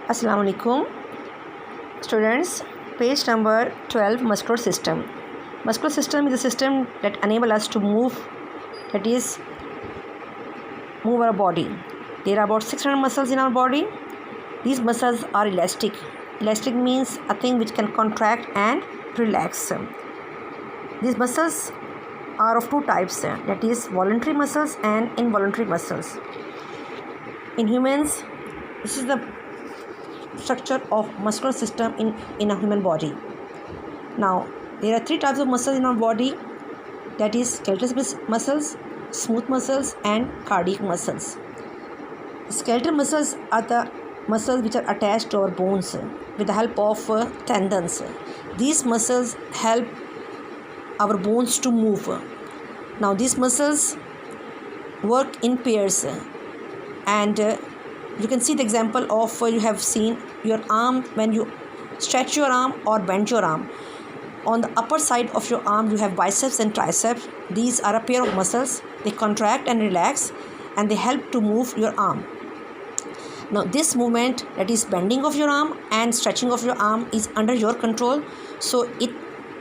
Assalamu alaikum. Students, page number 12, muscular system. Muscular system is a system that enable us to move, that is, move our body. There are about 600 muscles in our body. These muscles are elastic. Elastic means a thing which can contract and relax. These muscles are of two types, that is voluntary muscles and involuntary muscles. In humans, this is the structure of muscular system in a human body. Now, there are three types of muscles in our body, that is skeletal muscles, smooth muscles and cardiac muscles. Skeletal muscles are the muscles which are attached to our bones with the help of tendons. These muscles help our bones to move. Now, these muscles work in pairs, and you can see the example of you have seen your arm when you stretch your arm or bend your arm. On the upper side of your arm you have biceps and triceps. These are a pair of muscles. They contract and relax and they help to move your arm. Now this movement, that is bending of your arm and stretching of your arm, is under your control. So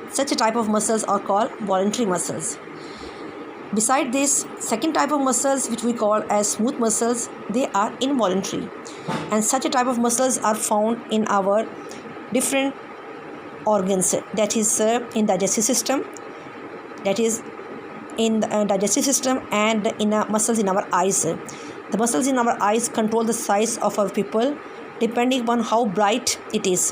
such a type of muscles are called voluntary muscles. Beside this, second type of muscles which we call as smooth muscles, they are involuntary, and such a type of muscles are found in our different organs, that is in digestive system, that is in the digestive system, and in muscles in our eyes. The muscles in our eyes control the size of our pupil depending upon how bright it is,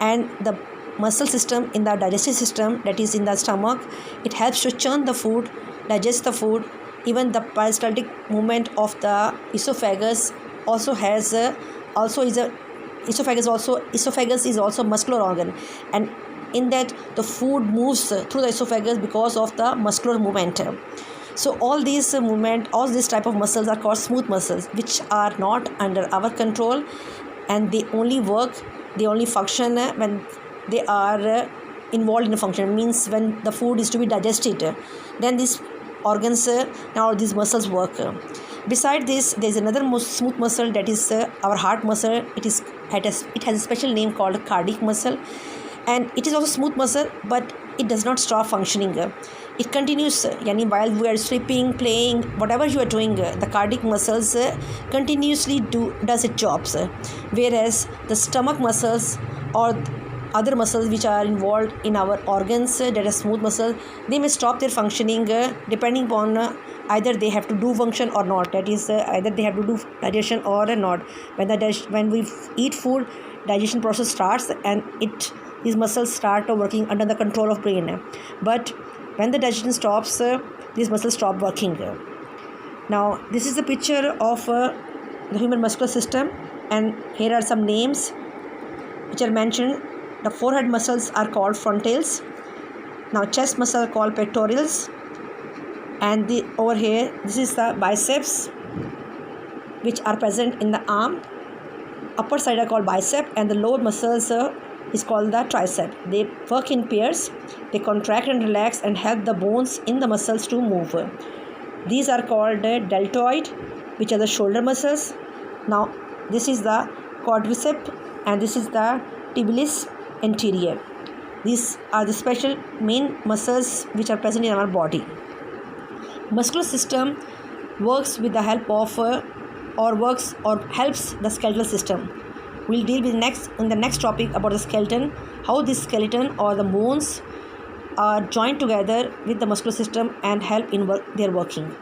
and the muscle system in the digestive system, that is in the stomach, it helps to churn the food, digest the food. Even the peristaltic movement of the esophagus esophagus is also muscular organ, and in that the food moves through the esophagus because of the muscular movement. So all these type of muscles are called smooth muscles, which are not under our control, and they only function when they are involved in a function. Means when the food is to be digested, then these organs now these muscles work. Beside this, there is another smooth muscle, that is our heart muscle. It has a special name called cardiac muscle, and it is also smooth muscle, but it does not stop functioning. It continues, while we are sleeping, playing, whatever you are doing, the cardiac muscles continuously does its jobs, whereas the stomach muscles or other muscles which are involved in our organs, that are smooth muscles, they may stop their functioning depending upon either they have to do function or not, that is either they have to do digestion or not. When we eat food, digestion process starts, and these muscles start working under the control of brain, but when the digestion stops, these muscles stop working. Now this is the picture of the human muscular system, and here are some names which are mentioned. The forehead muscles are called frontals. Now chest muscles are called pectorals, and over here this is the biceps which are present in the arm. Upper side are called bicep, and the lower muscles is called the tricep. They work in pairs. They contract and relax and help the bones in the muscles to move. These are called deltoid, which are the shoulder muscles. Now this is the quadricep, and this is the tibialis anterior. These are the special main muscles which are present in our body. Muscular system works with the help of helps the skeletal system. We'll deal with in the next topic about the skeleton, how this skeleton or the bones are joined together with the muscular system and help in their working.